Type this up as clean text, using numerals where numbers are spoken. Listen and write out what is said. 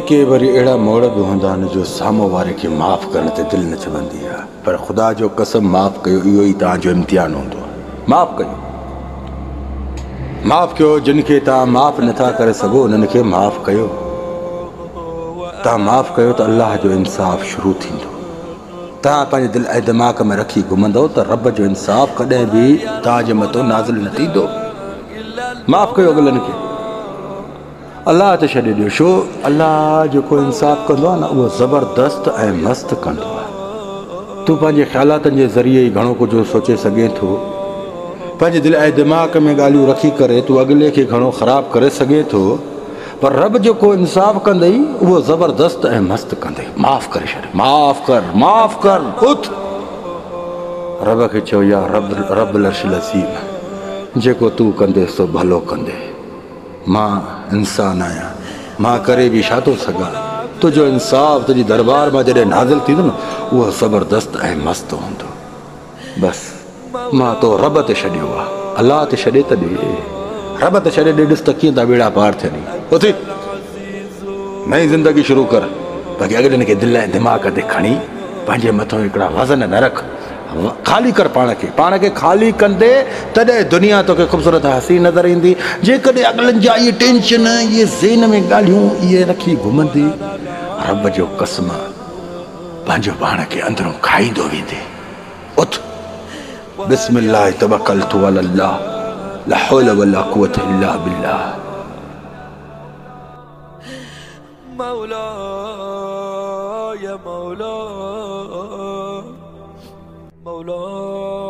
के वरी अड़ा मोड़ भी होंदा न जो सामो वारे के माफ़ करने ते दिल न चवंदी है, पर खुदा जो कसम माफ़ कयो इहो ही तव्हांजो इम्तिहान हूंदो। माफ़ कयो, माफ़ कयो। जिनखे तव्हां माफ़ नथा करे सघो उन्हनि खे माफ़ कयो। तव्हां माफ़ कयो त अल्लाह जो इंसाफ़ शुरू थींदो। तव्हां पंहिंजे दिलि ऐं दिमाग़ में रखी घुमंदो त रब जो इंसाफ़ कॾहिं बि तव्हांजे मथां नाज़िल न थींदो। माफ़ कयो अॻिलनि खे, अल्लाह ते छॾे ॾियो। छो अल्लाह जेको इंसाफ़ कंदो आहे न उहो ज़बरदस्त ऐं मस्तु कंदो आहे। तूं पंहिंजे ख़्यालातनि जे ज़रिए ई घणो कुझु सोचे सघे थो। पंहिंजे दिलि ऐं दिमाग़ में ॻाल्हियूं रखी करे तूं अॻिले खे घणो ख़राबु करे सघे थो, पर रब जेको इंसाफ़ कंदई उहो ज़बरदस्त ऐं मस्तु कंदई। माफ़ करे छॾ, माफ़ कर, माफ़ कर। उथ रब खे चओ, या रब लर्शिल अज़ीम, जेको तूं कंदे सो भलो कंदे। मां इंसान आहियां, मां करे बि छा थो सघां। तुंहिंजो इंसाफ़ तुंहिंजी दरबार मां जॾहिं नाज़िल थींदो न उहो ज़बरदस्त ऐं मस्तु हूंदो। बसि मां तो रब ते छॾियो आहे, अल्लाह ते छॾे त ॾे, रब ते छॾे ॾे। ॾिस त कीअं था बेड़ा पार थियनि। उथी नई ज़िंदगी शुरू कर। बाक़ी अॻिले खे दिलि ऐं दिमाग़ ते खणी पंहिंजे मथां हिकिड़ा वज़न न रख। ख़ाली कर पाण खे ख़ाली कंदे तॾहिं दुनिया तोखे ख़ूबसूरत हसी नज़र ईंदी। जेकॾहिं अॻिलनि जा इहे टेंशन, इहे ज़हन में ॻाल्हियूं इहे रखी घुमंदी, रब जो कसम पंहिंजो पाण खे अंदरूं खाईंदो वेंदे। उथ बिस्मिल्लाह तवक्कलतु अलल्लाह, ला हौला वला कुव्वता इल्ला बिल्लाह। मौला या मौला, मौला।